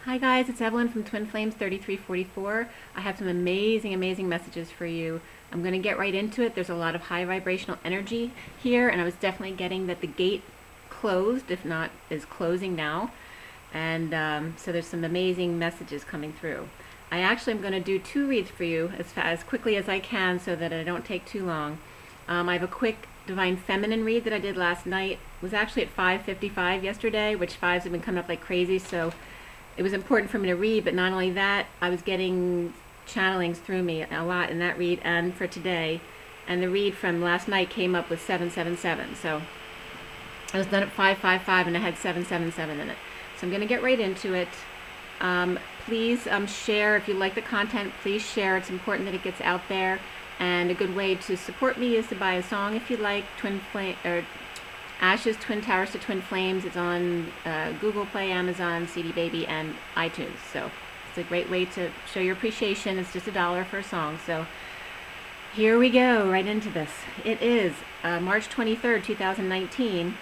Hi guys, it's Evelyn from Twin Flames 3344. I have some amazing messages for you. I'm going to get right into it. There's a lot of high vibrational energy here, and I was definitely getting that the gate closed, if not is closing now. And so there's some amazing messages coming through. I actually am going to do two reads for you as quickly as I can so that I don't take too long. I have a quick Divine Feminine read that I did last night. It was actually at 5:55 yesterday, which fives have been coming up like crazy, so it was important for me to read. But not only that, I was getting channelings through me a lot in that read and for today. And the read from last night came up with 777. So I was done at 555 and I had 777 in it. So I'm going to get right into it. Please share if you like the content. Please share. It's important that it gets out there. And a good way to support me is to buy a song if you like. Ashes, Twin Towers to Twin Flames. It's on Google Play, Amazon, CD Baby, and iTunes. So it's a great way to show your appreciation. It's just $1 for a song. So here we go, right into this. It is March 23rd, 2019.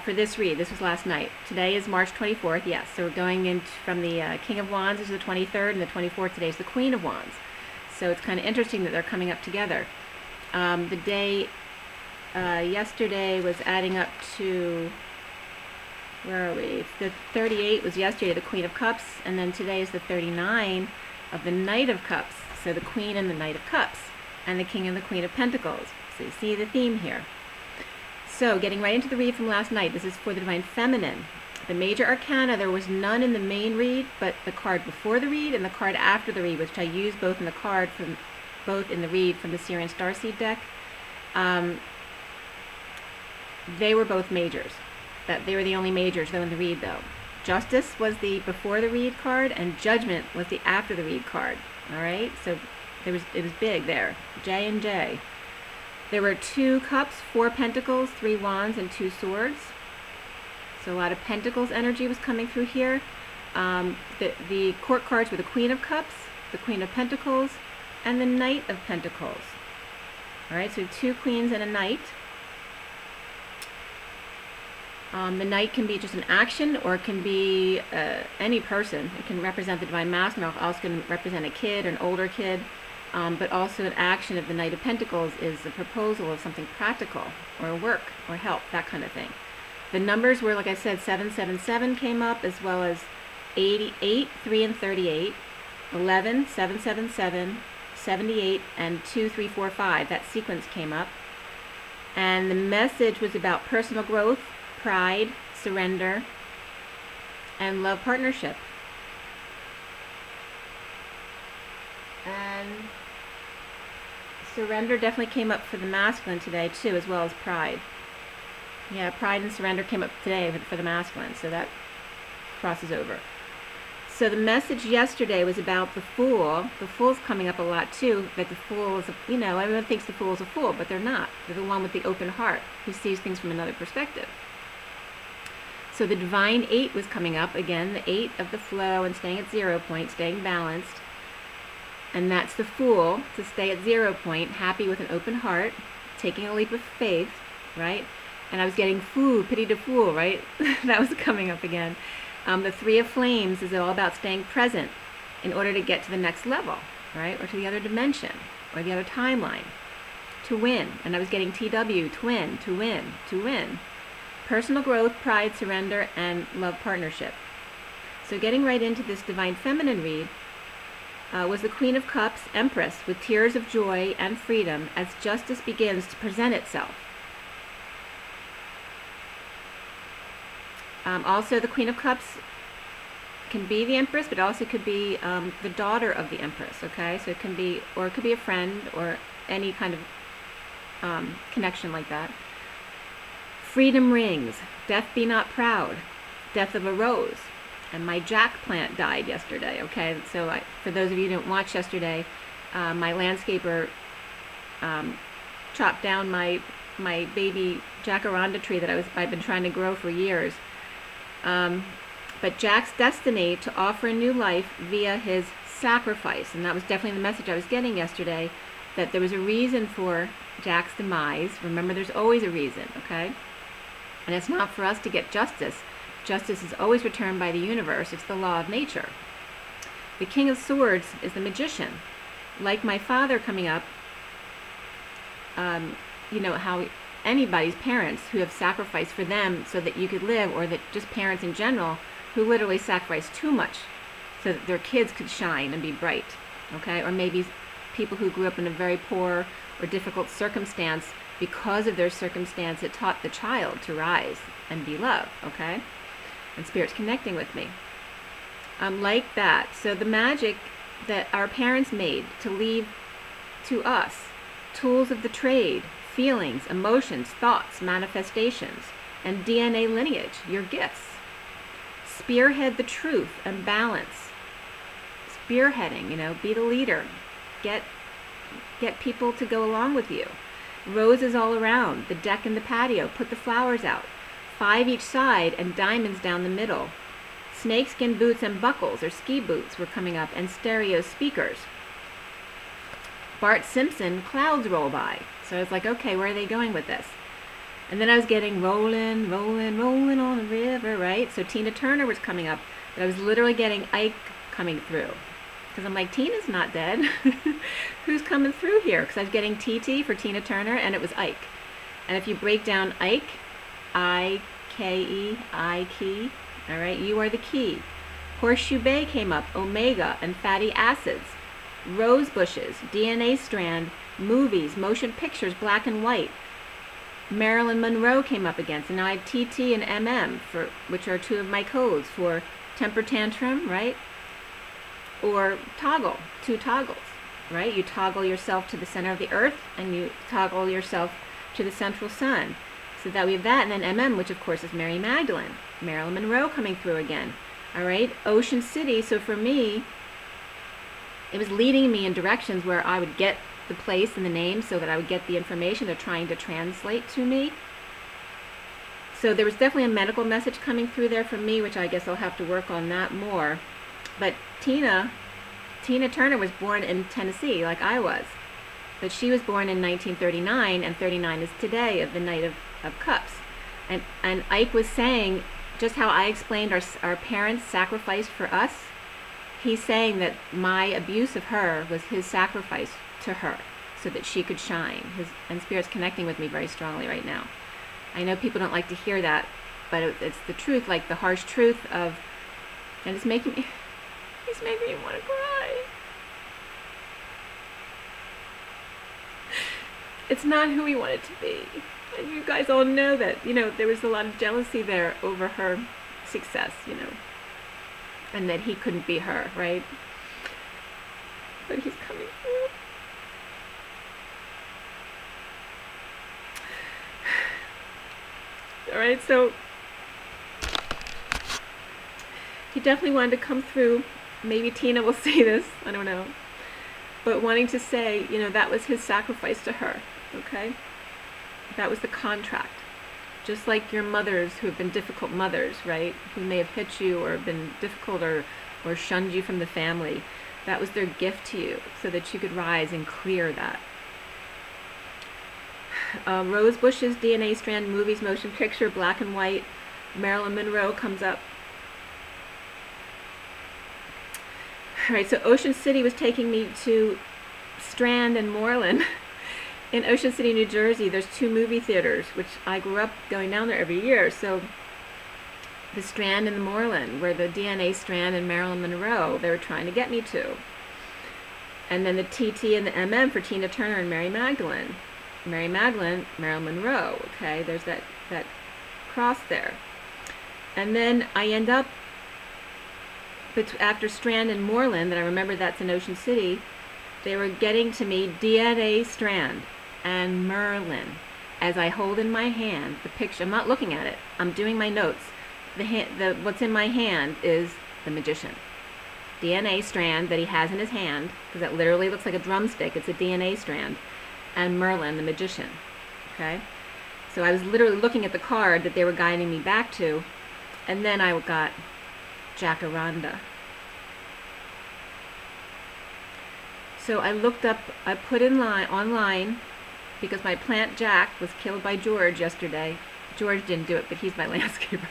For this read. This was last night. Today is March 24th, yes. So we're going in from the King of Wands is the 23rd, and the 24th today is the Queen of Wands. So it's kind of interesting that they're coming up together. The day yesterday was adding up to, where are we? The 38 was yesterday, the Queen of Cups, and then today is the 39 of the Knight of Cups. So the Queen and the Knight of Cups, and the King and the Queen of Pentacles. So you see the theme here. So getting right into the read from last night, this is for the Divine Feminine. The major arcana, there was none in the main read, but the card before the read and the card after the read, which I used both in the card from both in the read from the Syrian Starseed deck. They were both majors. They were the only majors though in the read though. Justice was the before the read card, and Judgment was the after the read card. All right, so it was big there. J and J. There were 2 cups, 4 pentacles, 3 wands, and 2 swords. So a lot of pentacles energy was coming through here. The court cards were the Queen of Cups, the Queen of Pentacles, and the Knight of Pentacles. All right, so 2 queens and a knight. The knight can be just an action, or it can be any person. It can represent the Divine Master, and also can represent a kid or an older kid. But also an action of the Knight of Pentacles is a proposal of something practical, or work, or help, that kind of thing. The numbers were, like I said, 777 came up, as well as 88, 3, and 38, 11, 777, 78, and 2, 3, 4, 5. That sequence came up. And the message was about personal growth, pride, surrender, and love partnership. And surrender definitely came up for the masculine today too, as well as pride. Yeah, pride and surrender came up today for the masculine, so that crosses over. So the message yesterday was about the Fool. The Fool's coming up a lot too, but the Fool is, everyone thinks the Fool is a fool, but they're not. They're the one with the open heart who sees things from another perspective. So the Divine 8 was coming up, again, the 8 of the flow and staying at 0 point, staying balanced. And that's the Fool, to stay at 0 point, happy with an open heart, taking a leap of faith, right? And I was getting pity to fool, right? That was coming up again. The 3 of Flames is all about staying present in order to get to the next level, right? Or to the other dimension, or the other timeline, to win. And I was getting TW, twin, to win, to win. Personal growth, pride, surrender, and love partnership. So getting right into this Divine Feminine read, was the Queen of Cups, Empress, with tears of joy and freedom as justice begins to present itself. Also, the Queen of Cups can be the Empress, but also could be the daughter of the Empress, okay? So it can be, or it could be a friend, or any kind of connection like that. Freedom rings, death be not proud, death of a rose. And my jack plant died yesterday, okay? So for those of you who didn't watch yesterday, my landscaper chopped down my baby jacaranda tree that I've been trying to grow for years. But Jack's destiny to offer a new life via his sacrifice. And that was definitely the message I was getting yesterday, that there was a reason for Jack's demise. Remember, there's always a reason, okay? And it's not for us to get justice. Justice is always returned by the universe. It's the law of nature. The King of Swords is the magician. Like my father coming up, you know, how anybody's parents who have sacrificed for them so that you could live, or that just parents in general who literally sacrifice too much so that their kids could shine and be bright, okay? Or maybe people who grew up in a very poor or difficult circumstance, because of their circumstance, it taught the child to rise and be loved, okay? And Spirit's connecting with me. Like that. So the magic that our parents made to leave to us, tools of the trade, feelings, emotions, thoughts, manifestations, and DNA lineage, your gifts. Spearhead the truth and balance. Spearheading, you know, be the leader. Get people to go along with you. Roses all around, the deck and the patio, put the flowers out. 5 each side and diamonds down the middle. Snakeskin boots and buckles, or ski boots, were coming up, and stereo speakers. Bart Simpson, clouds roll by. So I was like, okay, where are they going with this? And then I was getting rolling, rolling, rolling on the river, right? So Tina Turner was coming up, but I was literally getting Ike coming through. Because I'm like, Tina's not dead. Who's coming through here? Because I was getting TT for Tina Turner, and it was Ike. And if you break down Ike, I-K-E, I-Key, all right, you are the key. Horseshoe Bay came up, omega and fatty acids. Rose bushes, DNA strand, movies, motion pictures, black and white. Marilyn Monroe came up against, and now I have TT and MM, which are 2 of my codes for temper tantrum, right? Or toggle, 2 toggles, right? You toggle yourself to the center of the earth, and you toggle yourself to the central sun. So that we have that, and then MM, which of course is Mary Magdalene. Marilyn Monroe coming through again. All right, Ocean City. So for me, it was leading me in directions where I would get the place and the name so that I would get the information they're trying to translate to me. So there was definitely a medical message coming through there for me, which I guess I'll have to work on that more. But Tina Turner was born in Tennessee, like I was. But she was born in 1939, and 39 is today, of the Knight of Cups. And Ike was saying, just how I explained our parents sacrificed for us, he's saying that my abuse of her was his sacrifice to her so that she could shine. And Spirit's connecting with me very strongly right now. I know people don't like to hear that, but it's the truth, like the harsh truth of, and he's making me want to cry. It's not who we want it to be. And you guys all know that, you know, there was a lot of jealousy there over her success, you know, and that he couldn't be her, right? But he's coming through. All right, so he definitely wanted to come through. Maybe Tina will say this, I don't know. But wanting to say, you know, that was his sacrifice to her, okay? That was the contract. Just like your mothers who have been difficult mothers, right? Who may have hit you or been difficult or shunned you from the family. That was their gift to you so that you could rise and clear that. Rose bushes, DNA strand, movies, motion picture, black and white. Marilyn Monroe comes up. All right, so Ocean City was taking me to Strand and Moreland. In Ocean City, New Jersey, there's 2 movie theaters, which I grew up going down there every year. So the Strand and the Moreland, where the DNA Strand and Marilyn Monroe, they were trying to get me to. And then the TT and the MM for Tina Turner and Mary Magdalene. Mary Magdalene, Marilyn Monroe, okay? There's that cross there. And then I end up, after Strand and Moreland, that I remember that's in Ocean City, they were getting to me DNA Strand and Merlin. As I hold in my hand the picture, I'm not looking at it, I'm doing my notes. What's in my hand is the magician. DNA strand that he has in his hand, because that literally looks like a drumstick, it's a DNA strand, and Merlin, the magician, okay? So I was literally looking at the card that they were guiding me back to, and then I got Jacaranda. So I looked up, I put in online, because my plant Jack was killed by George yesterday. George didn't do it, but he's my landscaper.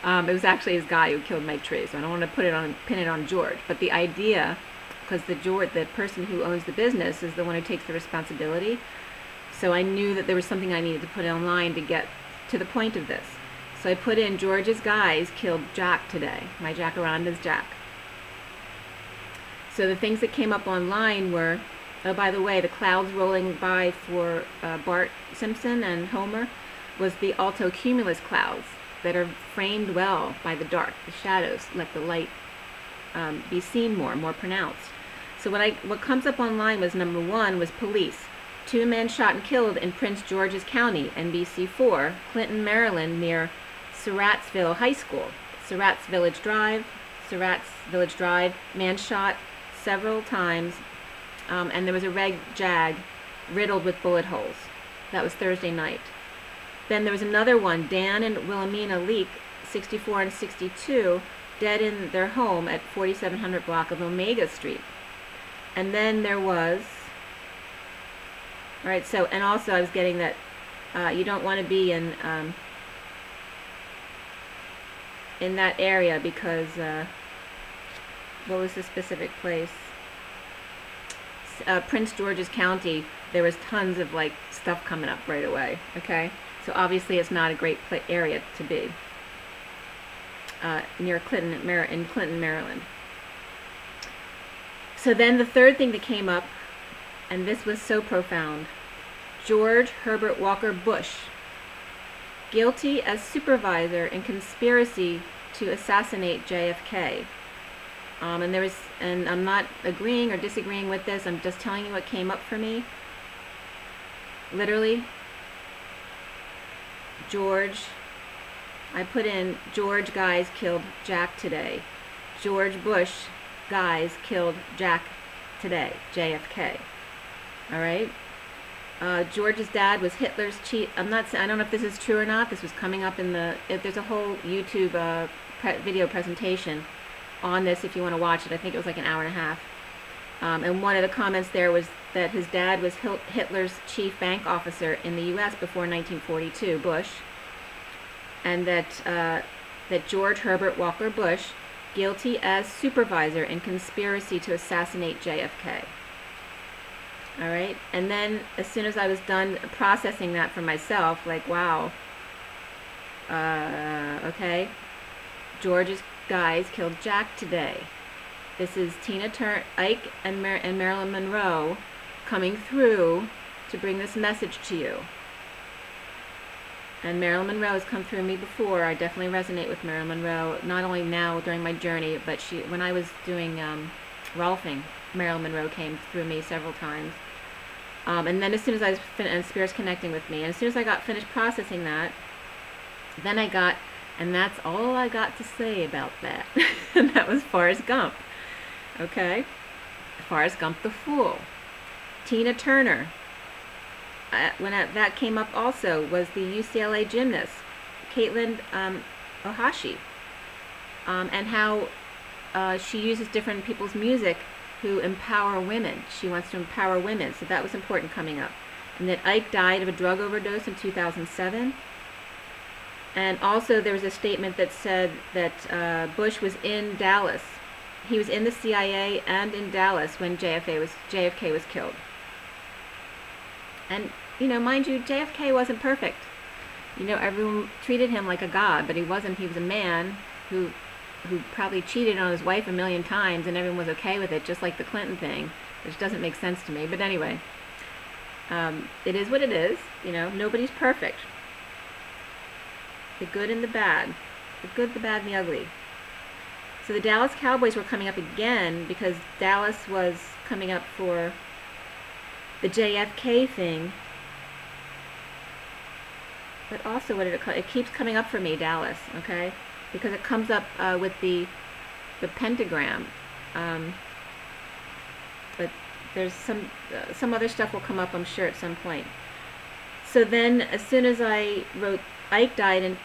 It was actually his guy who killed Mike Tree, so I don't want to pin it on George. But the idea, because the person who owns the business is the one who takes the responsibility. So I knew that there was something I needed to put online to get to the point of this. So I put in George's guys killed Jack today, my Jacaranda's Jack. So the things that came up online were, oh, by the way, the clouds rolling by for Bart Simpson and Homer was the altocumulus clouds that are framed well by the dark, the shadows, let the light be seen more pronounced. So what comes up online was number 1 was police. 2 men shot and killed in Prince George's County, NBC4, Clinton, Maryland, near Surrattsville High School. Surratt's Village Drive, man shot several times, and there was a red Jag riddled with bullet holes. That was Thursday night. Then there was another one, Dan and Wilhelmina Leak, 64 and 62, dead in their home at 4700 block of Omega Street. And then there was, all right, so, and also I was getting that you don't want to be in that area because, what was the specific place? Prince George's County, there was tons of like stuff coming up right away, okay? So obviously it's not a great area to be, near Clinton, Maryland. So then the third thing that came up, and this was so profound, George Herbert Walker Bush, guilty as supervisor in conspiracy to assassinate JFK. And I'm not agreeing or disagreeing with this, I'm just telling you what came up for me. Literally, George, I put in George guys killed Jack today. George Bush guys killed Jack today, JFK. All right. George's dad was Hitler's chief. I don't know if this is true or not. This was coming up in there's a whole YouTube video presentation on this if you want to watch it. I think it was like an hour and a half. And one of the comments there was that his dad was Hitler's chief bank officer in the U.S. before 1942, Bush, and that George Herbert Walker Bush, guilty as supervisor in conspiracy to assassinate JFK. All right, and then as soon as I was done processing that for myself, like, wow, okay, George's guys killed Jack today. This is Tina Turner, Ike, and Marilyn Monroe coming through to bring this message to you. And Marilyn Monroe has come through me before. I definitely resonate with Marilyn Monroe, not only now during my journey, but when I was doing Rolfing, Marilyn Monroe came through me several times. And then as soon as I was and Spirit's connecting with me, and as soon as I got finished processing that, then I got, and that's all I got to say about that. And that was Forrest Gump. Okay? Forrest Gump the Fool. Tina Turner. That came up also was the UCLA gymnast, Caitlin Ohashi. And how she uses different people's music who empower women. She wants to empower women, so that was important coming up. And that Ike died of a drug overdose in 2007. And also there was a statement that said that Bush was in Dallas. He was in the CIA and in Dallas when JFK was killed. And, you know, mind you, JFK wasn't perfect. You know, everyone treated him like a god, but he wasn't. He was a man who probably cheated on his wife a million times, and everyone was okay with it, just like the Clinton thing, which doesn't make sense to me. But anyway, it is what it is. You know, nobody's perfect. The good and the bad. The good, the bad, and the ugly. So the Dallas Cowboys were coming up again because Dallas was coming up for the JFK thing. But also, what did it keeps coming up for me, Dallas, okay? Because it comes up with the pentagram. But there's some other stuff will come up, I'm sure, at some point. So then, as soon as I wrote Ike died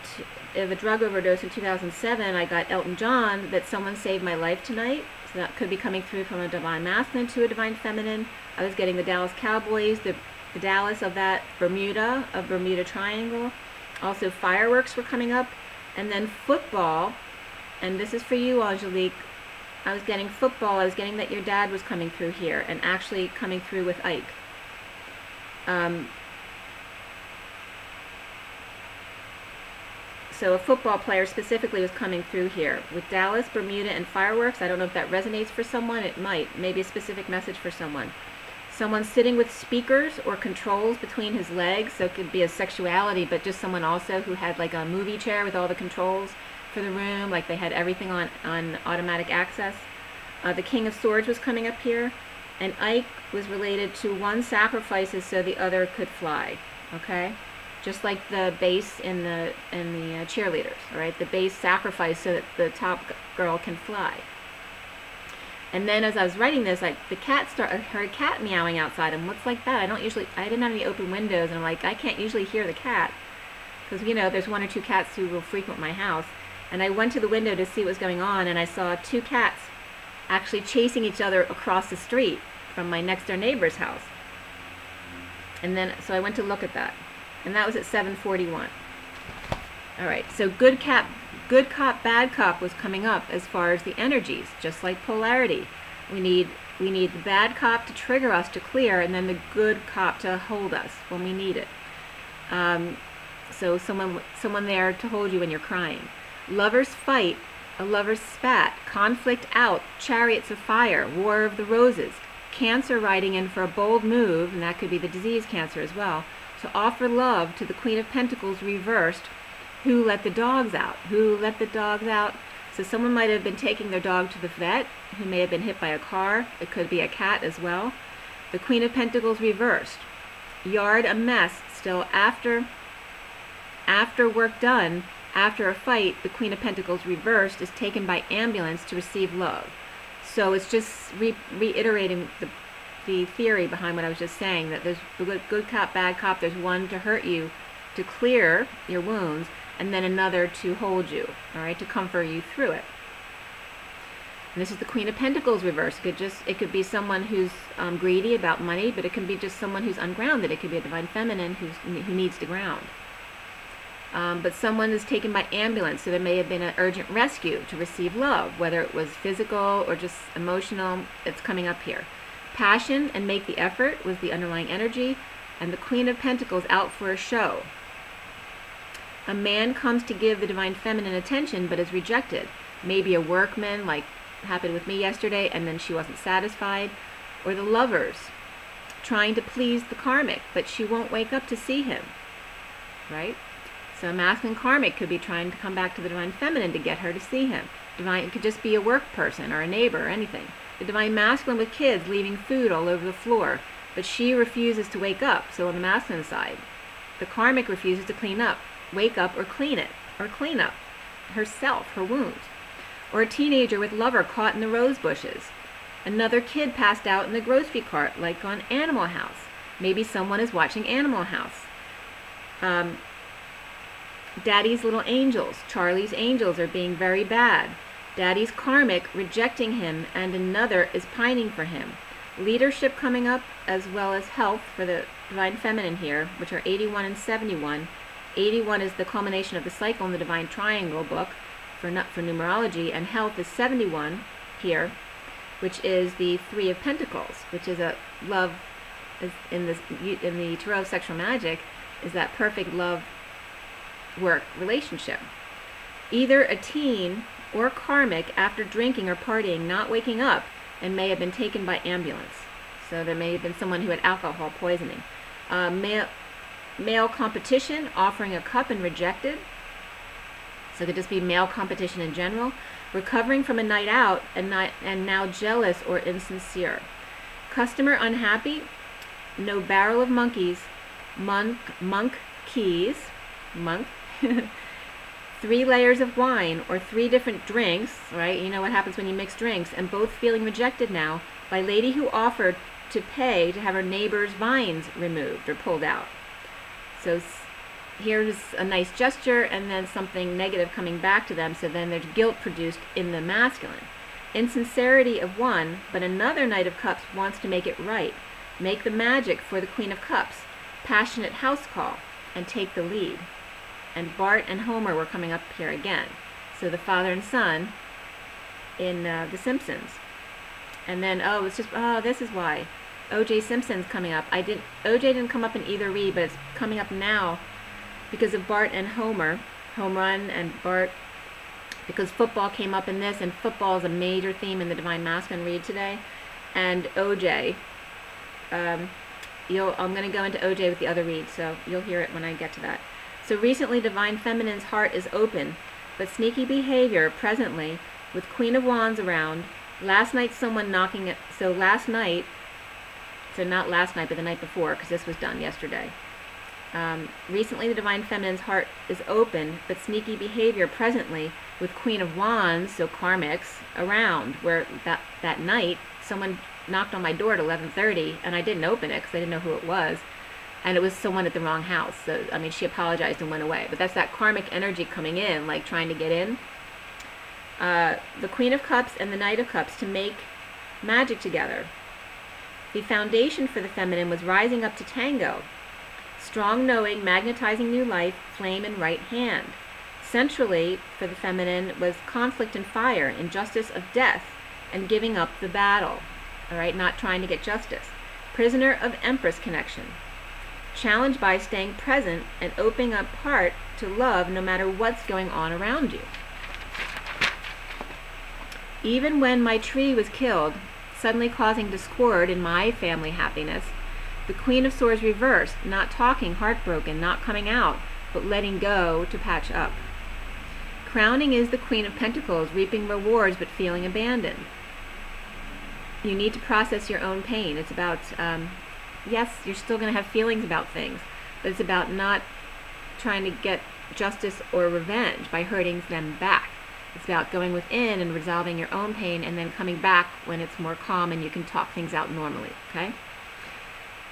of a drug overdose in 2007, I got Elton John, that someone saved my life tonight. So that could be coming through from a divine masculine to a divine feminine. I was getting the Dallas Cowboys, the Dallas of that Bermuda Triangle. Also fireworks were coming up. And then football, and this is for you, Angelique. I was getting football. I was getting that your dad was coming through here and actually coming through with Ike. So a football player specifically was coming through here. With Dallas, Bermuda, and fireworks, I don't know if that resonates for someone. It might. Maybe a specific message for someone. Someone sitting with speakers or controls between his legs. So it could be a sexuality, but just someone also who had like a movie chair with all the controls for the room. Like they had everything on automatic access. The King of Swords was coming up here. And Ike was related to one sacrifices so the other could fly. Okay? Just like the bass in the cheerleaders, all right? The bass sacrifice so that the top girl can fly. And then as I was writing this, I heard a cat meowing outside. And what's like that? I didn't have any open windows, and I'm like, I can't usually hear the cat because you know there's 1 or 2 cats who will frequent my house. And I went to the window to see what was going on, and I saw 2 cats actually chasing each other across the street from my next door neighbor's house. And then so I went to look at that. And that was at 7:41. All right, so good cop, bad cop was coming up as far as the energies, just like polarity. We need the bad cop to trigger us to clear, and then the good cop to hold us when we need it. So someone there to hold you when you're crying. Lovers fight, a lover's spat, conflict out, chariots of fire, war of the roses, Cancer riding in for a bold move, and that could be the disease Cancer as well, to offer love to the Queen of Pentacles reversed. Who let the dogs out? Who let the dogs out? So someone might have been taking their dog to the vet, who may have been hit by a car. It could be a cat as well. The Queen of Pentacles reversed. Yard a mess still after work done, after a fight, the Queen of Pentacles reversed is taken by ambulance to receive love. So it's just reiterating the theory behind what I was just saying, that there's good cop, bad cop. There's one to hurt you, to clear your wounds, and then another to hold you, all right, to comfort you through it. And this is the Queen of Pentacles reversed. It could be someone who's greedy about money, but it can be just someone who's ungrounded. It could be a divine feminine who needs to ground. But someone is taken by ambulance, so there may have been an urgent rescue to receive love, whether it was physical or just emotional. It's coming up here. Passion and make the effort was the underlying energy, and the Queen of Pentacles out for a show. A man comes to give the divine feminine attention but is rejected. Maybe a workman, like happened with me yesterday, and then she wasn't satisfied. Or the lovers trying to please the karmic, but she won't wake up to see him, right? So a masculine karmic could be trying to come back to the divine feminine to get her to see him. It could just be a work person or a neighbor or anything. The divine masculine with kids leaving food all over the floor, but she refuses to wake up. So on the masculine side, the karmic refuses to clean up, wake up, or clean it, or clean up herself, her wounds. Or a teenager with lover caught in the rose bushes. Another kid passed out in the grocery cart, like on Animal House. Maybe someone is watching Animal House. Daddy's little angels, Charlie's angels, are being very bad. Daddy's karmic rejecting him, and another is pining for him. Leadership coming up, as well as health for the divine feminine here, which are 81 and 71. 81 is the culmination of the cycle in the divine triangle book for numerology, and health is 71 here, which is the 3 of Pentacles, which is a love, in the Tarot of Sexual Magic, is that perfect love work relationship. Either a teen or karmic after drinking or partying, not waking up, and may have been taken by ambulance. So there may have been someone who had alcohol poisoning. Male competition, offering a cup and rejected. So it could just be male competition in general. Recovering from a night out and now jealous or insincere. Customer unhappy, no barrel of monkeys, monk keys, 3 layers of wine or 3 different drinks, right? You know what happens when you mix drinks, and both feeling rejected now by lady who offered to pay to have her neighbor's vines removed or pulled out. So here's a nice gesture, and then something negative coming back to them, so then there's guilt produced in the masculine. Insincerity of one, but another Knight of Cups wants to make it right. Make the magic for the Queen of Cups. Passionate house call, and take the lead. and Bart and Homer were coming up here again. So the father and son in The Simpsons. And then, this is why. O.J. Simpson's coming up. O.J. didn't come up in either read, but it's coming up now because of Bart and Homer. Home run and Bart, because football came up in this, and football is a major theme in the Divine Masculine read today. And O.J., I'm going to go into O.J. with the other read, so you'll hear it when I get to that. So recently, Divine Feminine's heart is open, but sneaky behavior presently, with Queen of Wands around. Last night, someone knocking at, so not last night, but the night before, because this was done yesterday. Recently, the Divine Feminine's heart is open, but sneaky behavior presently, with Queen of Wands, so karmics, around, where that night, someone knocked on my door at 11:30, and I didn't open it because I didn't know who it was, and it was someone at the wrong house. So, I mean, she apologized and went away. But that's that karmic energy coming in, like trying to get in. The Queen of Cups and the Knight of Cups to make magic together. The foundation for the feminine was rising up to tango. Strong knowing, magnetizing new life, flame in right hand. Centrally, for the feminine, was conflict and fire, injustice of death, and giving up the battle. All right, not trying to get justice. Prisoner of Empress connection. Challenged by staying present and opening up heart to love no matter what's going on around you. Even when my tree was killed, suddenly causing discord in my family happiness, the Queen of Swords reversed, not talking, heartbroken, not coming out, but letting go to patch up. Crowning is the Queen of Pentacles, reaping rewards but feeling abandoned. You need to process your own pain. It's about, yes, you're still going to have feelings about things, but it's about not trying to get justice or revenge by hurting them back. It's about going within and resolving your own pain and then coming back when it's more calm and you can talk things out normally, okay?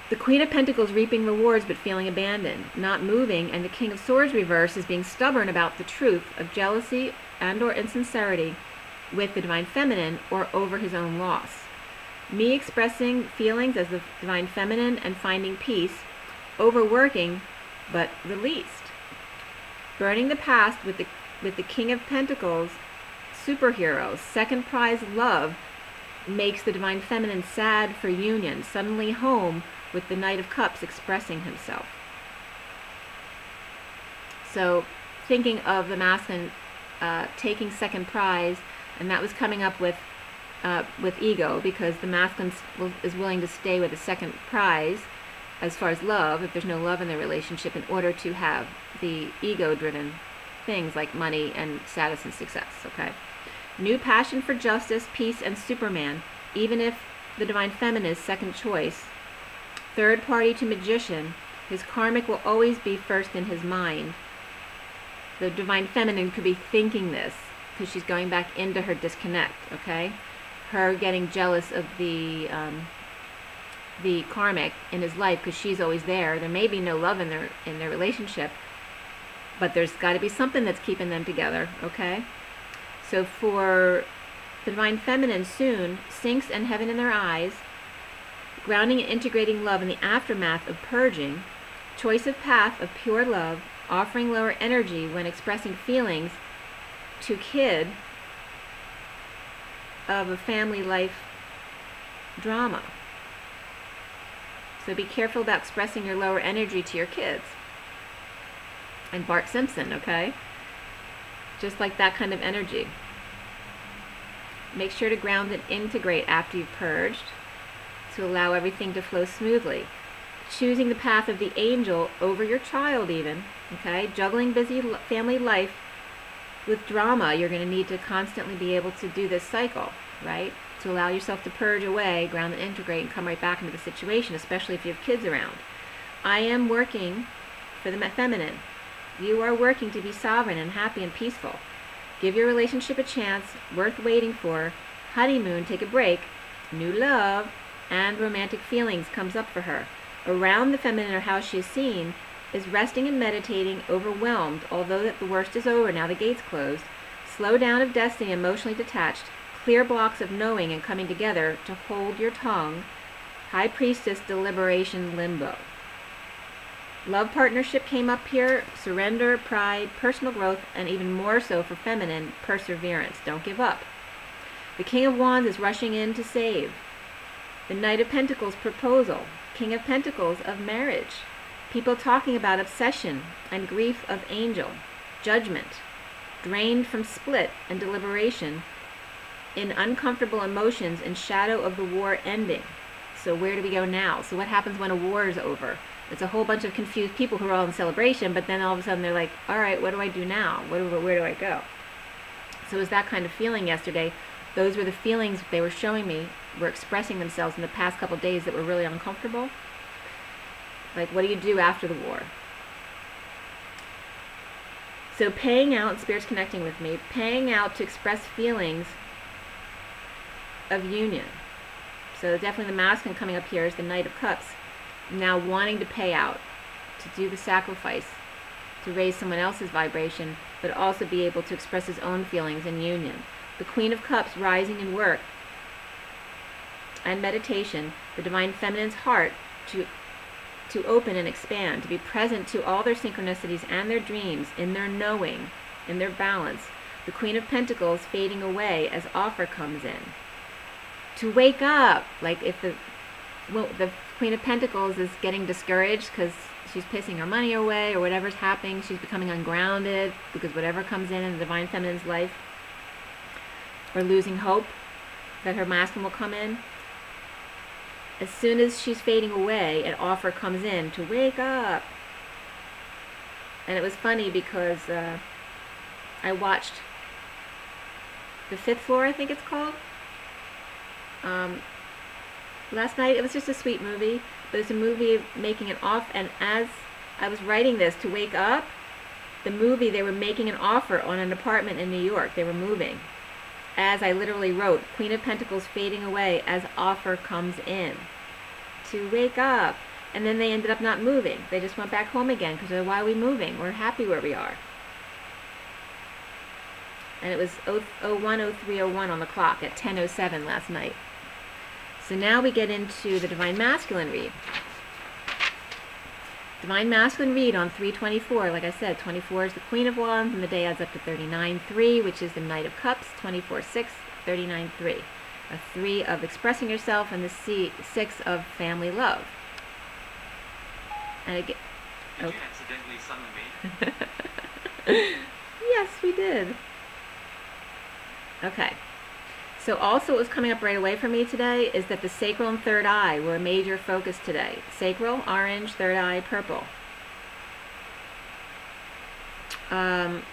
The Queen of Pentacles reaping rewards but feeling abandoned, not moving, and the King of Swords reverse is being stubborn about the truth of jealousy and or insincerity with the Divine Feminine or over his own loss. Me expressing feelings as the Divine Feminine and finding peace, overworking but released. Burning the past with the King of Pentacles, superhero, second prize love, makes the Divine Feminine sad for union, suddenly home with the Knight of Cups expressing himself. So thinking of the masculine taking second prize, and that was coming up with ego, because the masculine is willing to stay with the second prize as far as love, if there's no love in the relationship, in order to have the ego-driven things like money and status and success, okay? New passion for justice, peace, and Superman, even if the Divine Feminine is second choice. Third party to Magician, his karmic will always be first in his mind. The Divine Feminine could be thinking this because she's going back into her disconnect, okay? Her getting jealous of the karmic in his life because she's always there. There may be no love in their relationship, but there's got to be something that's keeping them together, okay? So for the Divine Feminine soon, Sphinx and Heaven in their eyes, grounding and integrating love in the aftermath of purging, choice of path of pure love, offering lower energy when expressing feelings to kid of a family life drama. So be careful about expressing your lower energy to your kids. And Bart Simpson, okay? Just like that kind of energy. Make sure to ground and integrate after you've purged to allow everything to flow smoothly. Choosing the path of the angel over your child even, okay? Juggling busy family life with drama. You're going to need to constantly be able to do this cycle, right? To allow yourself to purge away, ground and integrate, and come right back into the situation, especially if you have kids around. I am working for the feminine. You are working to be sovereign and happy and peaceful. Give your relationship a chance, worth waiting for. Honeymoon, take a break. New love and romantic feelings comes up for her. Around the feminine, or how she is seen, is resting and meditating, overwhelmed, although that the worst is over, now the gate's closed. Slow down of destiny, emotionally detached. Clear blocks of knowing and coming together to hold your tongue. High Priestess, deliberation, limbo. Love partnership came up here, surrender, pride, personal growth, and even more so for feminine, perseverance. Don't give up. The King of Wands is rushing in to save. The Knight of Pentacles, proposal. King of Pentacles, of marriage. People talking about obsession and grief of angel. Judgment. Drained from split and deliberation in uncomfortable emotions and shadow of the war ending. So where do we go now? So what happens when a war is over? It's a whole bunch of confused people who are all in celebration, but then all of a sudden they're like, all right, what do I do now? Where do I go? So it was that kind of feeling yesterday. Those were the feelings they were showing me, were expressing themselves in the past couple of days that were really uncomfortable. Like, what do you do after the war? So paying out, Spirit's connecting with me, paying out to express feelings of union. So definitely the masculine coming up here is the Knight of Cups. Now wanting to pay out, to do the sacrifice, to raise someone else's vibration, but also be able to express his own feelings in union. The Queen of Cups rising in work and meditation, the Divine Feminine's heart to open and expand, to be present to all their synchronicities and their dreams, in their knowing, in their balance. The Queen of Pentacles fading away as offer comes in. To wake up, like if the Queen of Pentacles is getting discouraged because she's pissing her money away or whatever's happening, she's becoming ungrounded because whatever comes in the Divine Feminine's life, or losing hope that her masculine will come in. As soon as she's fading away, an offer comes in to wake up. And it was funny because I watched The Fifth Floor, I think it's called. Last night. It was just a sweet movie, but it's a movie making an offer. And as I was writing this, to wake up, the movie, they were making an offer on an apartment in New York. They were moving. As I literally wrote, Queen of Pentacles fading away as offer comes in. To wake up. And then they ended up not moving. They just went back home again because they're, why are we moving? We're happy where we are. And it was 01:03:01 on the clock at 10:07 last night. So now we get into the Divine Masculine read. Divine Masculine read on 3/24. Like I said, 24 is the Queen of Wands, and the day adds up to 39/3, which is the Knight of Cups. 24/6, 39/3. A 3 of expressing yourself, and the 6 of family love. And again, did you accidentally summon me? Yes, we did. Okay. So also what was coming up right away for me today is that the sacral and third eye were a major focus today. Sacral, orange, third eye, purple. And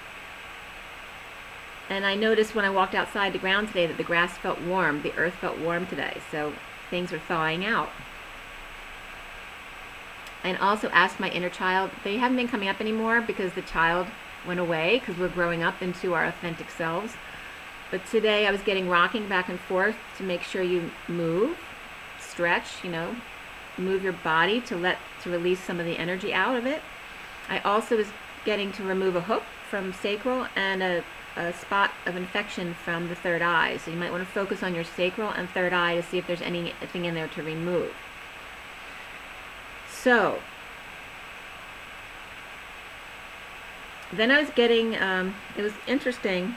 I noticed when I walked outside the ground today that the grass felt warm, the earth felt warm today, so things are thawing out. And also asked my inner child, they haven't been coming up anymore because the child went away, because we're growing up into our authentic selves. But today I was getting rocking back and forth to make sure you move, stretch, you know, move your body to release some of the energy out of it. I also was getting to remove a hook from sacral and a spot of infection from the third eye. So you might want to focus on your sacral and third eye to see if there's anything in there to remove. So then I was getting, it was interesting.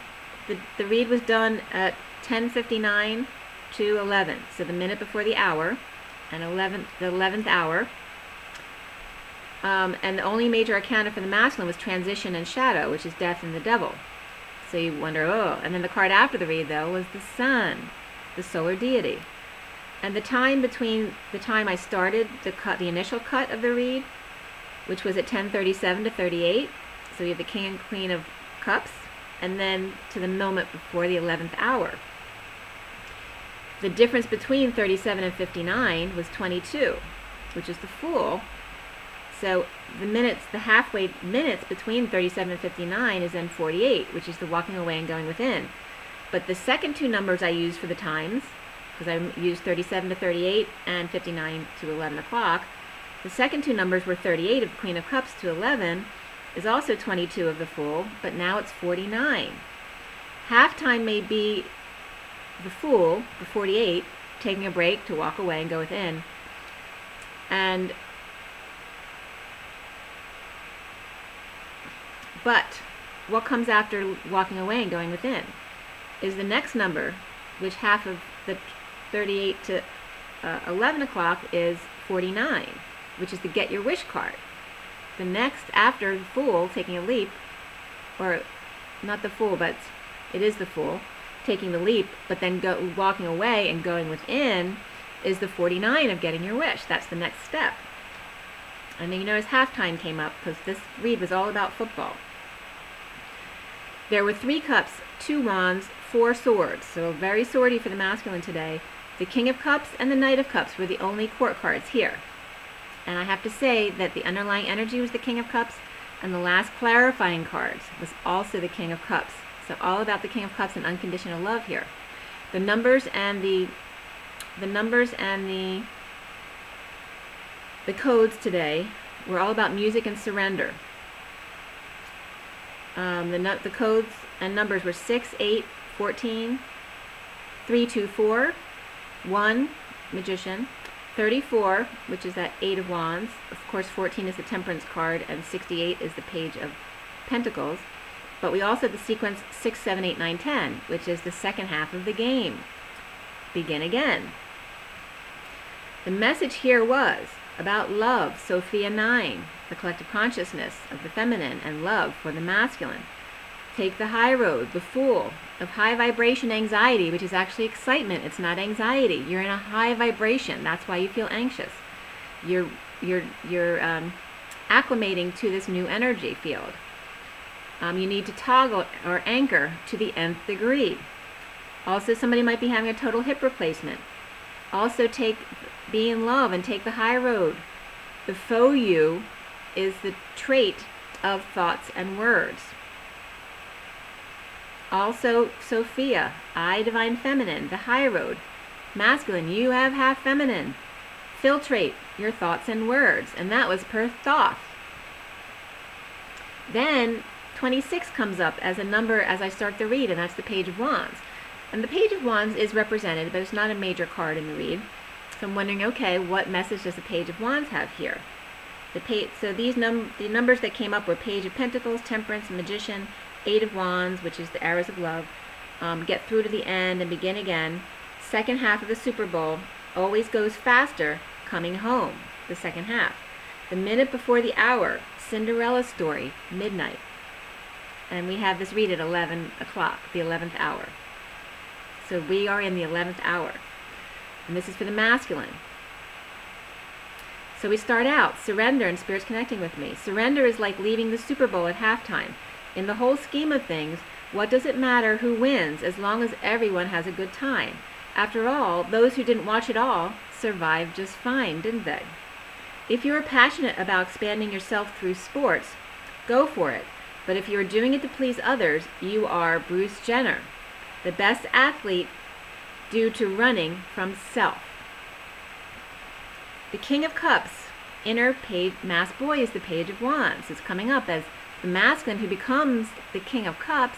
The read was done at 10:59 to 11, so the minute before the hour, and the 11th hour. And the only major arcana for the masculine was transition and shadow, which is death and the devil. So you wonder, oh. And then the card after the read, though, was the sun, the solar deity. And the time between the time I started the initial cut of the read, which was at 10:37 to 38, so you have the King and Queen of Cups, and then to the moment before the 11th hour. The difference between 37 and 59 was 22, which is the Fool. So the halfway minutes between 37 and 59 is then 48, which is the walking away and going within. But the second two numbers I used for the times, because I used 37 to 38 and 59 to 11 o'clock, the second two numbers were 38 of the Queen of Cups to 11, is also 22 of the Fool, but now it's 49. Halftime may be the Fool, the 48, taking a break to walk away and go within. And But what comes after walking away and going within is the next number, which half of the 38 to 11 o'clock is 49, which is the Get Your Wish card. The next after the Fool taking a leap, or not the Fool, but it is the Fool taking the leap, but then walking away and going within is the 49 of Getting Your Wish. That's the next step. And then you notice halftime came up because this read was all about football. There were 3 cups, 2 wands, 4 swords. So very swordy for the masculine today. The King of Cups and the Knight of Cups were the only court cards here. And I have to say that the underlying energy was the King of Cups, and the last clarifying cards was also the King of Cups. So all about the King of Cups and unconditional love here. The numbers and the codes today were all about music and surrender. The codes and numbers were 6, 8, 14, 3, 2, 4, 1, Magician, 34, which is that 8 of Wands. Of course, 14 is the Temperance card, and 68 is the Page of Pentacles. But we also have the sequence 6, 7, 8, 9, 10, which is the second half of the game. Begin again. The message here was about love, Sophia 9, the collective consciousness of the feminine, and love for the masculine. Take the high road, the Fool, of high vibration anxiety, which is actually excitement. It's not anxiety. You're in a high vibration. That's why you feel anxious. You're acclimating to this new energy field. You need to toggle or anchor to the nth degree. Also, somebody might be having a total hip replacement. Also, be in love and take the high road. The faux you is the trait of thoughts and words. Also, Sophia, I, divine feminine, the high road. Masculine, you have half feminine. Filtrate your thoughts and words. And that was per Thoth. Then 26 comes up as a number as I start the read, and that's the Page of Wands. And the Page of Wands is represented, but it's not a major card in the read. So I'm wondering, okay, what message does the Page of Wands have here? So the numbers that came up were Page of Pentacles, Temperance, Magician, 8 of Wands, which is the arrows of love. Get through to the end and begin again. Second half of the Super Bowl always goes faster coming home, the second half. The minute before the hour, Cinderella story, midnight. And we have this read at 11 o'clock, the 11th hour. So we are in the 11th hour. And this is for the masculine. So we start out, surrender and Spirit's connecting with me. Surrender is like leaving the Super Bowl at halftime. In the whole scheme of things, what does it matter who wins as long as everyone has a good time? After all, those who didn't watch it all survived just fine, didn't they? If you are passionate about expanding yourself through sports, go for it. But if you are doing it to please others, you are Bruce Jenner, the best athlete due to running from self. The King of Cups, inner page, masked boy, is the Page of Wands. It's coming up as the masculine who becomes the King of Cups,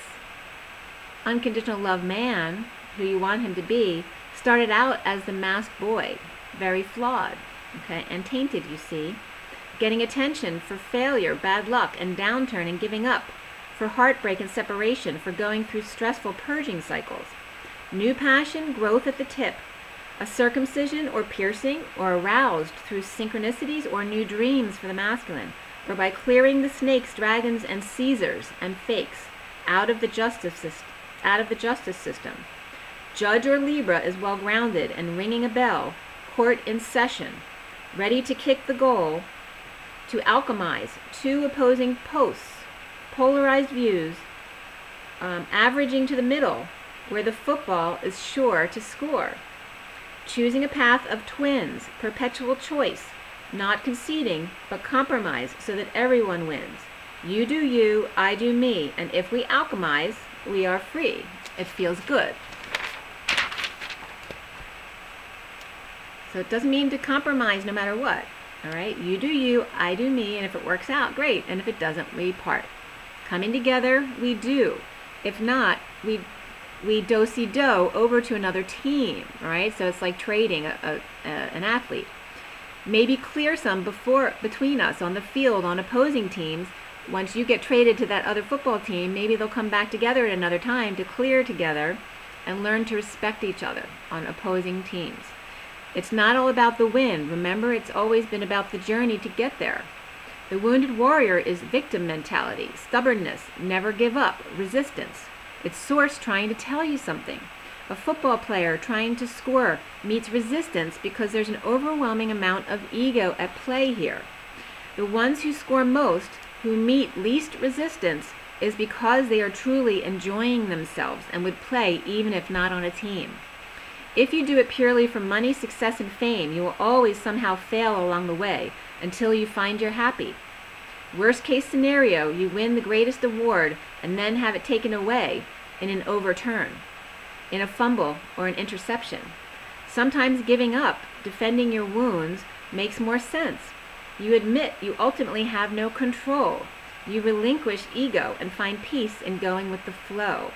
unconditional love man, who you want him to be, started out as the masked boy, very flawed, okay, and tainted, you see, getting attention for failure, bad luck, and downturn and giving up, for heartbreak and separation, for going through stressful purging cycles. New passion, growth at the tip, a circumcision or piercing or aroused through synchronicities or new dreams for the masculine, or by clearing the snakes, dragons, and Caesars and fakes out of the justice system. Judge or Libra is well grounded and ringing a bell, court in session, ready to kick the goal, to alchemize two opposing posts, polarized views, averaging to the middle, where the football is sure to score. Choosing a path of twins, perpetual choice, not conceding, but compromise so that everyone wins. You do you, I do me, and if we alchemize, we are free. It feels good. So it doesn't mean to compromise no matter what. All right, you do you, I do me, and if it works out, great. And if it doesn't, we part. Coming together, we do. If not, we do-si-do over to another team. All right, so it's like trading an athlete. Maybe clear some between us on the field on opposing teams, Once you get traded to that other football team, maybe they'll come back together at another time to clear together and learn to respect each other on opposing teams. It's not all about the win. Remember, it's always been about the journey to get there. The wounded warrior is victim mentality, stubbornness, never give up, resistance. It's source trying to tell you something. A football player trying to score meets resistance because there's an overwhelming amount of ego at play here. The ones who score most, who meet least resistance, is because they are truly enjoying themselves and would play even if not on a team. If you do it purely for money, success, and fame, you will always somehow fail along the way until you find you're happy. Worst case scenario, you win the greatest award and then have it taken away in an overturn, in a fumble or an interception. Sometimes giving up, defending your wounds, makes more sense. You admit you ultimately have no control. You relinquish ego and find peace in going with the flow.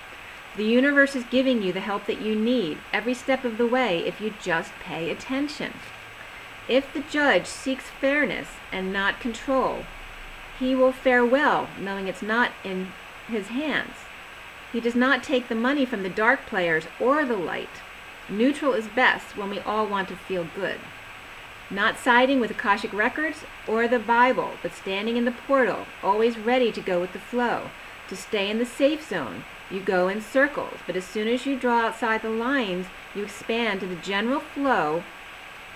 The universe is giving you the help that you need every step of the way if you just pay attention. If the judge seeks fairness and not control, he will fare well, knowing it's not in his hands. He does not take the money from the dark players or the light. Neutral is best when we all want to feel good. Not siding with Akashic Records or the Bible, but standing in the portal, always ready to go with the flow. To stay in the safe zone, you go in circles, but as soon as you draw outside the lines, you expand to the general flow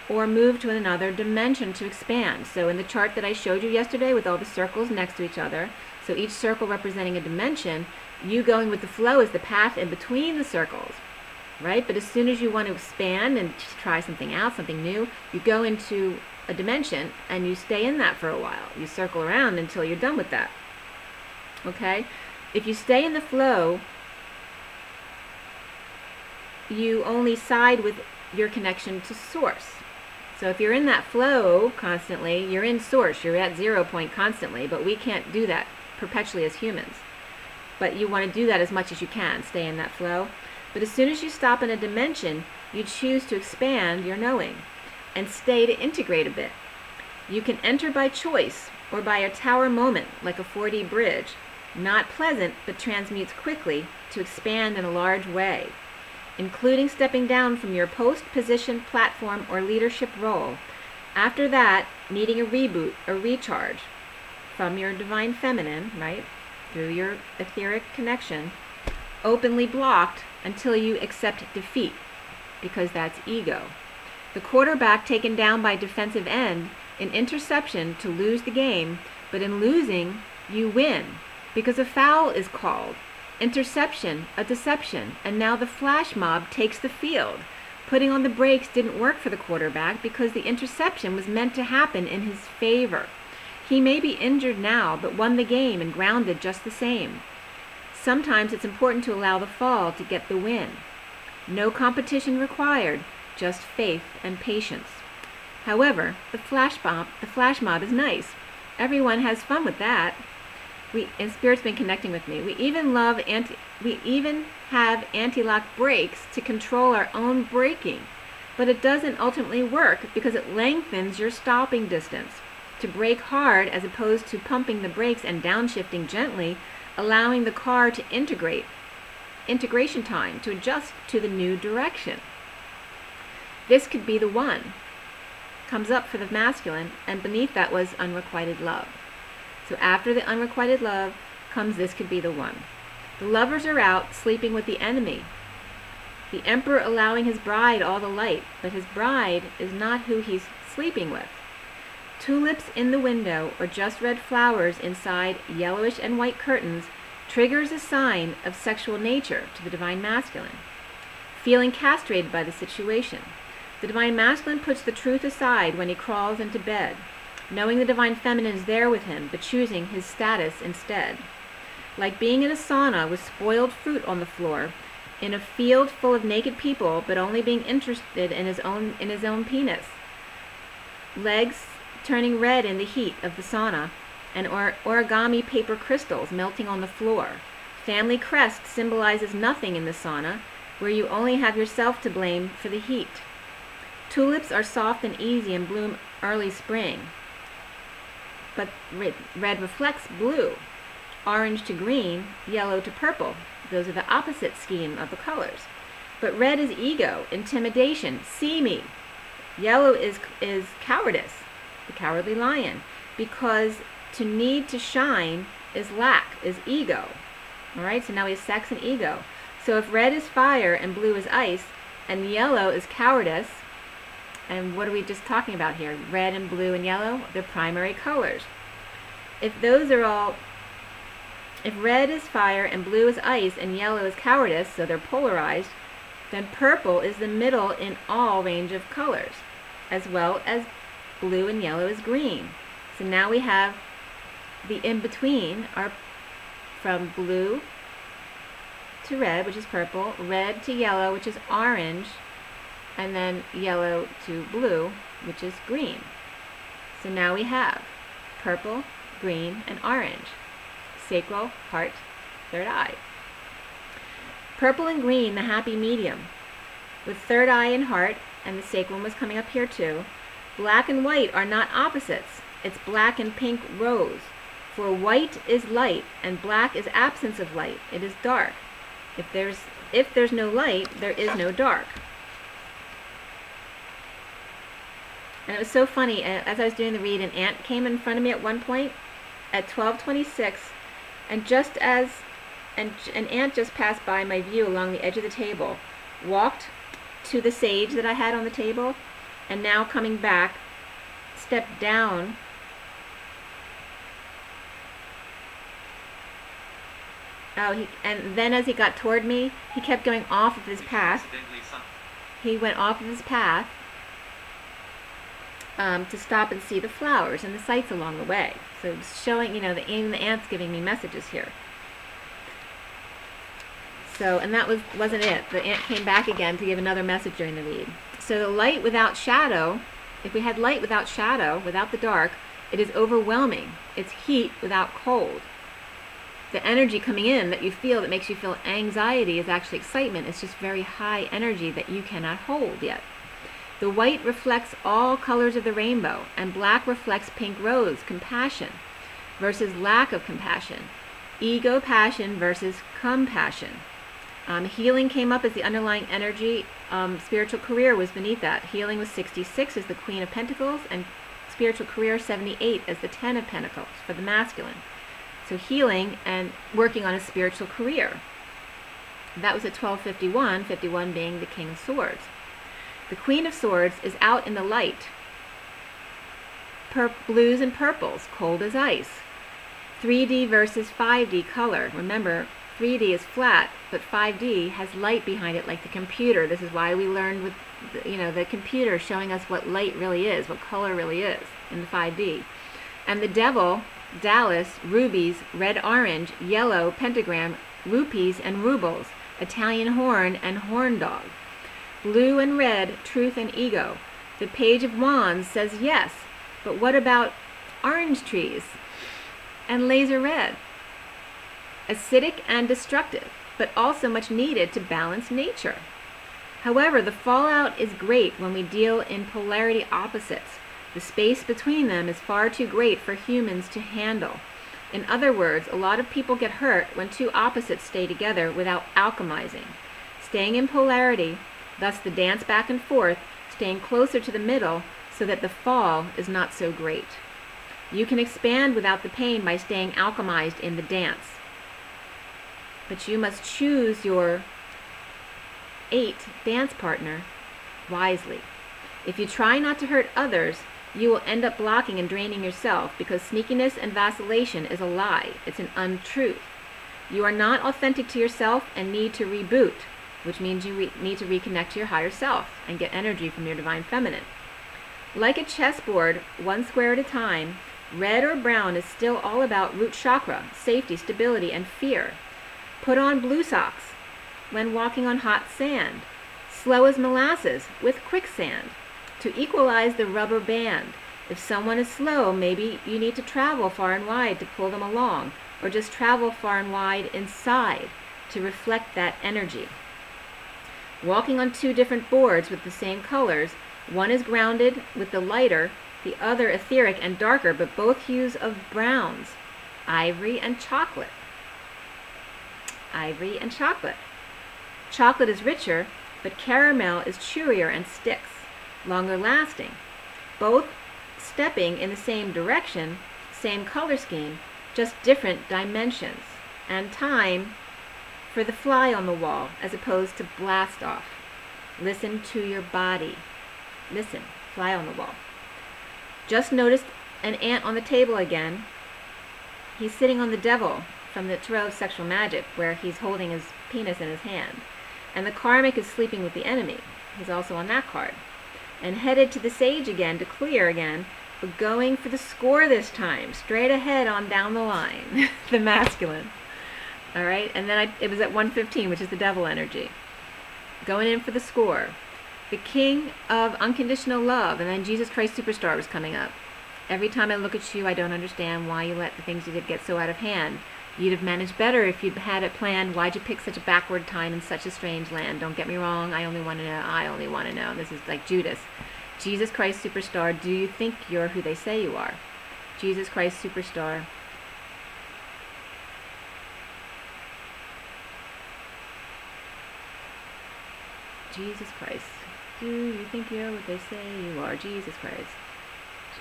or move to another dimension to expand. So in the chart that I showed you yesterday with all the circles next to each other, so each circle representing a dimension, you going with the flow is the path in between the circles, right? But as soon as you want to expand and try something out, something new, you go into a dimension and you stay in that for a while. You circle around until you're done with that. Okay? If you stay in the flow, you only side with your connection to source. So if you're in that flow constantly, you're in source, you're at 0 point constantly, but we can't do that perpetually as humans. But you want to do that as much as you can, stay in that flow. But as soon as you stop in a dimension, you choose to expand your knowing and stay to integrate a bit. You can enter by choice or by a tower moment, like a 4D bridge. Not pleasant, but transmutes quickly to expand in a large way, including stepping down from your post, position, platform, or leadership role. After that, needing a reboot, a recharge from your divine feminine, right, through your etheric connection, openly blocked until you accept defeat, because that's ego. The quarterback taken down by defensive end, an interception to lose the game, but in losing, you win. Because a foul is called, interception, a deception, and now the flash mob takes the field. Putting on the brakes didn't work for the quarterback because the interception was meant to happen in his favor. He may be injured now, but won the game and grounded just the same. Sometimes it's important to allow the fall to get the win. No competition required, just faith and patience. However, the flash mob is nice. Everyone has fun with that. And Spirit's been connecting with me. We even have anti-lock brakes to control our own braking, but it doesn't ultimately work because it lengthens your stopping distance. To brake hard as opposed to pumping the brakes and downshifting gently, allowing the car to integration time to adjust to the new direction. This could be the one. Comes up for the masculine, and beneath that was unrequited love. So after the unrequited love comes this could be the one. The lovers are out sleeping with the enemy. The emperor allowing his bride all the light, but his bride is not who he's sleeping with. Tulips in the window or just red flowers inside yellowish and white curtains triggers a sign of sexual nature to the divine masculine. Feeling castrated by the situation. The divine masculine puts the truth aside when he crawls into bed, knowing the divine feminine is there with him, but choosing his status instead. Like being in a sauna with spoiled fruit on the floor, in a field full of naked people, but only being interested in his own penis. Legs turning red in the heat of the sauna, and origami paper crystals melting on the floor. Family crest symbolizes nothing in the sauna, where you only have yourself to blame for the heat. Tulips are soft and easy and bloom early spring. but red reflects blue, orange to green, yellow to purple. Those are the opposite scheme of the colors. But red is ego, intimidation, see me. Yellow is cowardice, the cowardly lion, because to need to shine is lack, is ego. All right, so now we have sex and ego. So if red is fire and blue is ice, and yellow is cowardice, and what are we just talking about here? Red and blue and yellow, they're primary colors. If those are all, if red is fire and blue is ice and yellow is cowardice, so they're polarized, then purple is the middle in all range of colors, as well as blue and yellow is green. So now we have the in-between are from blue to red, which is purple, red to yellow, which is orange, and then yellow to blue, which is green. So now we have purple, green, and orange. Sacral, heart, third eye. Purple and green, the happy medium, with third eye and heart, and the sacrum was coming up here too. Black and white are not opposites. It's black and pink rose. For white is light, and black is absence of light. It is dark. If there's no light, there is no dark. And it was so funny, as I was doing the read, an ant came in front of me at one point at 12:26, and just as an ant just passed by my view along the edge of the table, walked to the sage that I had on the table, and now coming back, stepped down and then as he got toward me, he kept going off of his path. He went off of his path to stop and see the flowers and the sights along the way. So it's showing, even the ant's giving me messages here. So, and that wasn't it. The ant came back again to give another message during the read. So the light without shadow, if we had light without shadow, without the dark, it is overwhelming. It's heat without cold. The energy coming in that you feel, that makes you feel anxiety, is actually excitement. It's just very high energy that you cannot hold yet. The white reflects all colors of the rainbow, and black reflects pink rose, compassion, versus lack of compassion. Ego, passion versus compassion. Healing came up as the underlying energy. Spiritual career was beneath that. Healing was 66 as the Queen of Pentacles, and spiritual career 78 as the Ten of Pentacles for the masculine. So healing and working on a spiritual career. That was at 12:51, 51 being the King of Swords. The Queen of Swords is out in the light. Blues and purples, cold as ice. 3D versus 5D color. Remember, 3D is flat, but 5D has light behind it like the computer. This is why we learned with the computer showing us what light really is, what color really is in the 5D. And the devil, Dallas, rubies, red, orange, yellow, pentagram, rupees and rubles, Italian horn and horn dog. Blue and red, truth and ego. The Page of Wands says yes, but what about orange trees and laser red? Acidic and destructive, but also much needed to balance nature. However, the fallout is great when we deal in polarity opposites. The space between them is far too great for humans to handle. In other words, a lot of people get hurt when two opposites stay together without alchemizing. Staying in polarity, thus the dance back and forth, staying closer to the middle so that the fall is not so great. You can expand without the pain by staying alchemized in the dance. But you must choose your 8 dance partner wisely. If you try not to hurt others, you will end up blocking and draining yourself, because sneakiness and vacillation is a lie. It's an untruth. You are not authentic to yourself and need to reboot, which means you need to reconnect to your higher self and get energy from your divine feminine. Like a chessboard, one square at a time, red or brown is still all about root chakra, safety, stability, and fear. Put on blue socks when walking on hot sand. Slow as molasses with quicksand. To equalize the rubber band. If someone is slow, maybe you need to travel far and wide to pull them along, or just travel far and wide inside to reflect that energy. Walking on 2 different boards with the same colors, one is grounded with the lighter The other etheric and darker, but both hues of browns, ivory and chocolate. Ivory and chocolate. Chocolate is richer, but caramel is chewier and sticks, longer lasting. Both stepping in the same direction, same color scheme, just different dimensions. And time for the fly on the wall as opposed to blast off. Listen to your body. Listen, fly on the wall. Just noticed an ant on the table again. He's sitting on the devil from the Tarot of Sexual Magic, where he's holding his penis in his hand. And the karmic is sleeping with the enemy. He's also on that card. And headed to the sage again to clear again, but going for the score this time, straight ahead on down the line. The masculine. All right, and then it was at 115, which is the devil energy. Going in for the score. The king of unconditional love, and then Jesus Christ Superstar was coming up. Every time I look at you, I don't understand why you let the things you did get so out of hand. You'd have managed better if you'd had it planned. Why'd you pick such a backward time in such a strange land? Don't get me wrong, I only want to know, I only want to know. This is like Judas. Jesus Christ Superstar, do you think you're who they say you are? Jesus Christ Superstar. Jesus Christ, do you think you're what they say you are? Jesus Christ.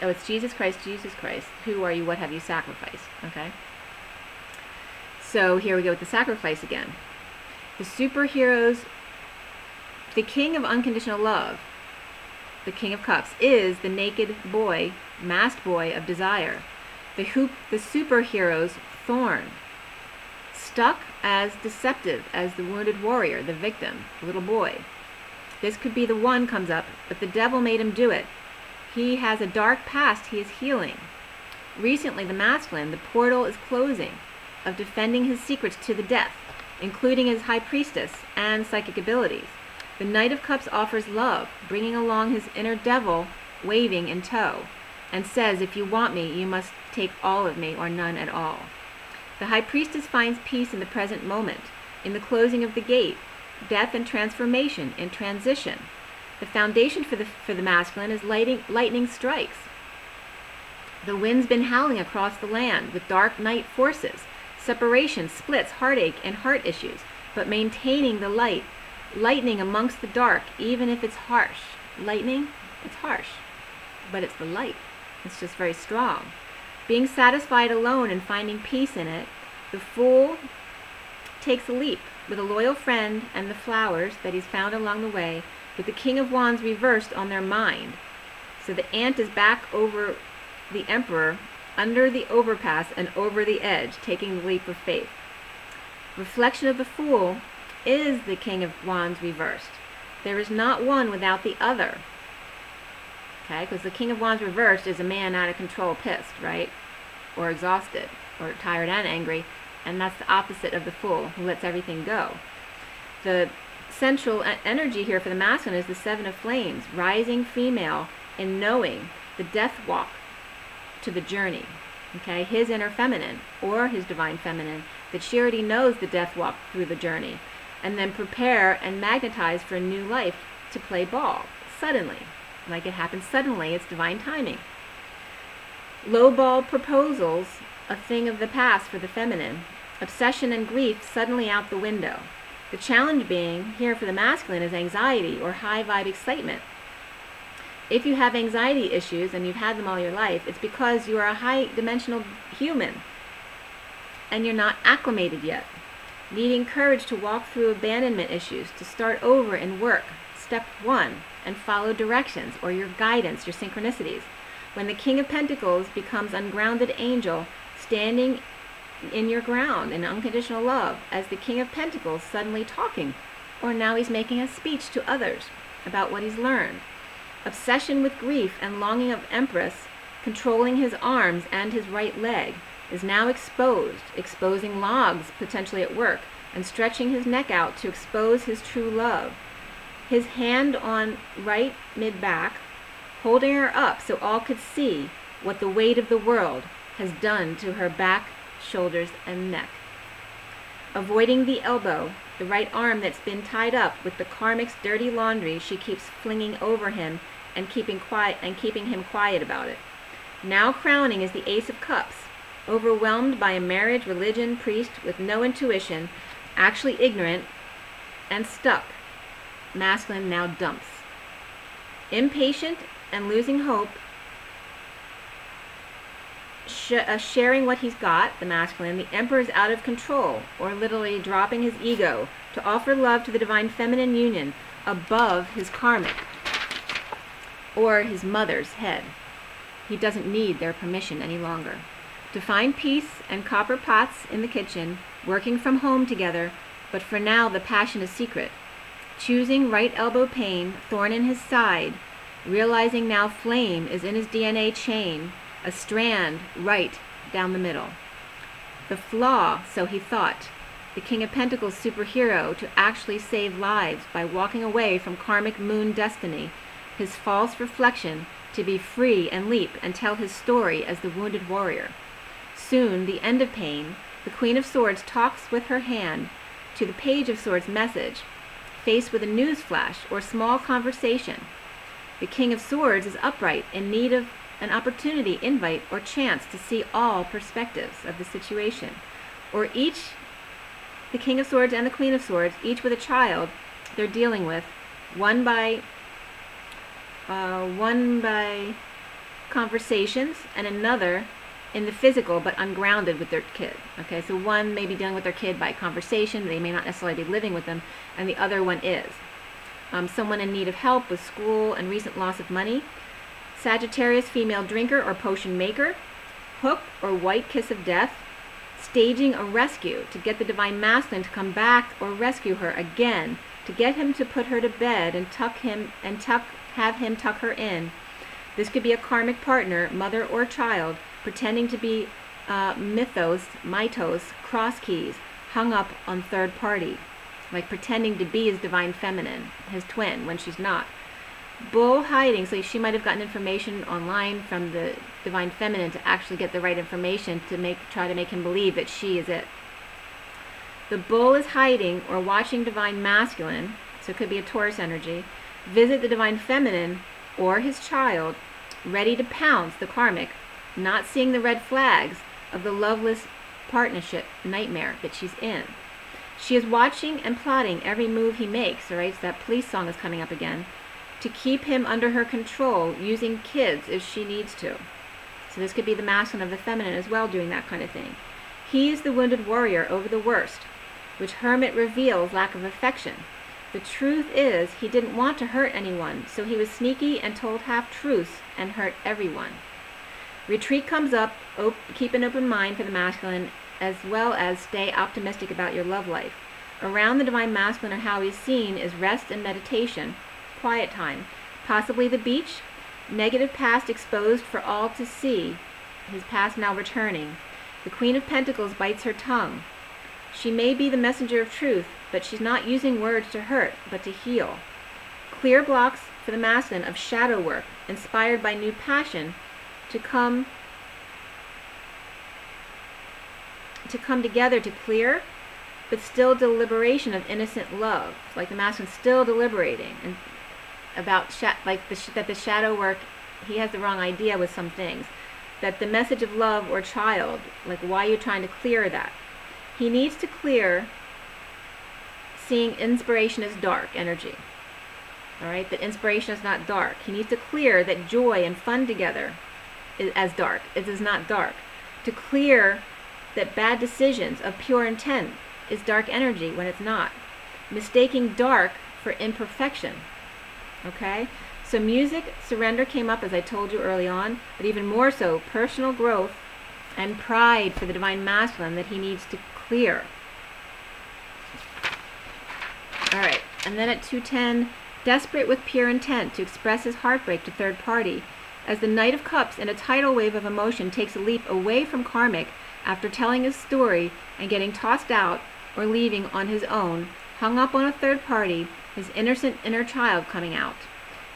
Oh, it's Jesus Christ, Jesus Christ. Who are you? What have you sacrificed? Okay. So here we go with the sacrifice again. The superheroes, the king of unconditional love, the king of cups, is the naked boy, masked boy of desire. The superhero's thorn, stuck as deceptive as the wounded warrior, the victim, the little boy. This could be the one comes up, but the devil made him do it. He has a dark past he is healing. Recently, the masculine, the portal is closing, of defending his secrets to the death, including his high priestess and psychic abilities. The Knight of Cups offers love, bringing along his inner devil, waving in tow, and says, if you want me, you must take all of me or none at all. The high priestess finds peace in the present moment, in the closing of the gate, death and transformation, in transition. The foundation for the masculine is lightning strikes. The wind's been howling across the land with dark night forces, separation, splits, heartache, and heart issues, but maintaining the light, lightning amongst the dark, even if it's harsh. Lightning, it's harsh, but it's the light. It's just very strong. Being satisfied alone and finding peace in it, the fool takes a leap with a loyal friend and the flowers that he's found along the way, with the King of Wands reversed on their mind. So the ant is back over the emperor, under the overpass and over the edge, taking the leap of faith. Reflection of the fool is the King of Wands reversed. There is not one without the other. Okay, because the King of Wands reversed is a man out of control, pissed, right? Or exhausted, or tired and angry. And that's the opposite of the fool, who lets everything go. The central energy here for the masculine is the Seven of Flames, rising female in knowing the death walk to the journey. Okay, his inner feminine or his divine feminine, that she already knows the death walk through the journey, and then prepare and magnetize for a new life to play ball suddenly. Like it happens suddenly, it's divine timing. Low ball proposals, a thing of the past for the feminine. Obsession and grief suddenly out the window. The challenge being here for the masculine is anxiety or high vibe excitement. If you have anxiety issues, and you've had them all your life, it's because you are a high dimensional human and you're not acclimated yet. Needing courage to walk through abandonment issues, to start over and work. Step 1, and follow directions or your guidance, your synchronicities. When the King of Pentacles becomes ungrounded angel, standing in your ground in unconditional love, as the King of Pentacles suddenly talking, or now he's making a speech to others about what he's learned. Obsession with grief and longing of Empress, controlling his arms and his right leg, is now exposed, exposing logs potentially at work, and stretching his neck out to expose his true love. His hand on right mid-back, holding her up so all could see what the weight of the world has done to her back, shoulders, and neck. Avoiding the elbow, the right arm that's been tied up with the karmic's dirty laundry she keeps flinging over him and keeping him quiet about it. Now crowning is the Ace of Cups, overwhelmed by a marriage, religion, priest with no intuition, actually ignorant and stuck. Masculine now dumps. Impatient and losing hope, sharing what he's got, the masculine, the Emperor is out of control, or literally dropping his ego to offer love to the divine feminine union above his karmic or his mother's head. He doesn't need their permission any longer. To find peace and copper pots in the kitchen, working from home together, but for now the passion is secret. Choosing right elbow pain, thorn in his side, realizing now flame is in his DNA chain, a strand right down the middle. The flaw, so he thought, the King of Pentacles superhero to actually save lives by walking away from karmic moon destiny, his false reflection to be free and leap and tell his story as the wounded warrior. Soon, the end of pain, the Queen of Swords talks with her hand to the Page of Swords message, faced with a news flash or small conversation. The King of Swords is upright, in need of an opportunity, invite, or chance to see all perspectives of the situation. Or each, the King of Swords and the Queen of Swords, each with a child they're dealing with, one by conversations and another in the physical but ungrounded with their kid. Okay, so one may be dealing with their kid by conversation, they may not necessarily be living with them, and the other one is. Someone in need of help with school and recent loss of money. Sagittarius, female drinker or potion maker. Hook or white kiss of death. Staging a rescue to get the divine masculine to come back or rescue her again, to get him to put her to bed and have him tuck her in. This could be a karmic partner, mother or child, pretending to be mitos, cross keys, hung up on third party, like pretending to be his divine feminine, his twin, when she's not. Bull hiding, so she might have gotten information online from the divine feminine to actually get the right information to try to make him believe that she is it. The bull is hiding or watching divine masculine, so it could be a Taurus energy, visit the divine feminine or his child, ready to pounce the karmic, not seeing the red flags of the loveless partnership nightmare that she's in. She is watching and plotting every move he makes, all right, so that police song is coming up again, to keep him under her control, using kids if she needs to. So this could be the masculine of the feminine as well, doing that kind of thing. He is the wounded warrior over the worst, which hermit reveals lack of affection. The truth is, he didn't want to hurt anyone, so he was sneaky and told half-truths and hurt everyone. Retreat comes up, keep an open mind for the masculine, as well as stay optimistic about your love life. Around the divine masculine, or how he's seen, is rest and meditation, quiet time, possibly the beach, negative past exposed for all to see, his past now returning. The Queen of Pentacles bites her tongue. She may be the messenger of truth, but she's not using words to hurt, but to heal. Clear blocks for the masculine of shadow work, inspired by new passion, to come together to clear, but still deliberation of innocent love. Like the masculine still deliberating and about that the shadow work, he has the wrong idea with some things. That the message of love or child, like why are you trying to clear that? He needs to clear seeing inspiration as dark energy. All right, that inspiration is not dark. He needs to clear that joy and fun together is as dark. It is not dark. To clear that bad decisions of pure intent is dark energy when it's not. Mistaking dark for imperfection. Okay? So music, surrender came up as I told you early on, but even more so, personal growth and pride for the divine masculine that he needs to clear. Alright, and then at 210, desperate with pure intent to express his heartbreak to third party, as the Knight of Cups in a tidal wave of emotion takes a leap away from karmic after telling his story and getting tossed out or leaving on his own, hung up on a third party, his innocent inner child coming out.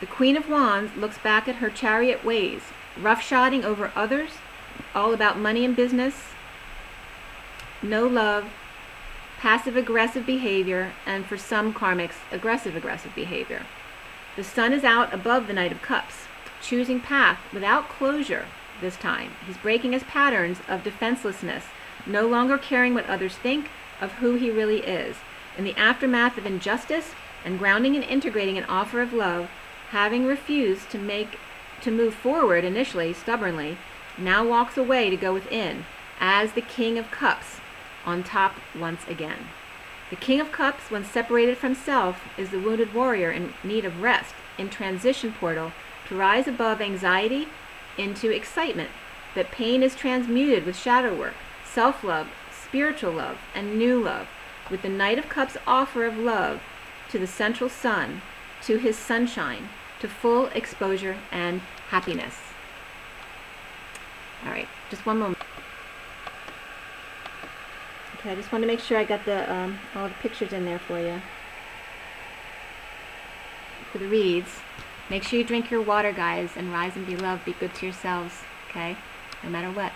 The Queen of Wands looks back at her chariot ways, roughshotting over others, all about money and business, no love, passive-aggressive behavior, and for some karmics, aggressive behavior. The sun is out above the Knight of Cups, choosing path without closure this time. He's breaking his patterns of defenselessness, no longer caring what others think of who he really is. In the aftermath of injustice and grounding and integrating an offer of love, having refused to move forward initially stubbornly, now walks away to go within as the King of Cups on top once again. The King of Cups, when separated from self, is the wounded warrior in need of rest in transition portal to rise above anxiety into excitement, that pain is transmuted with shadow work, self-love, spiritual love, and new love, with the Knight of Cups offer of love to the central sun, to his sunshine, to full exposure and happiness. All right, just one moment. Okay, I just want to make sure I got the all the pictures in there for you. For the reads, make sure you drink your water, guys, and rise and be loved. Be good to yourselves, okay? No matter what.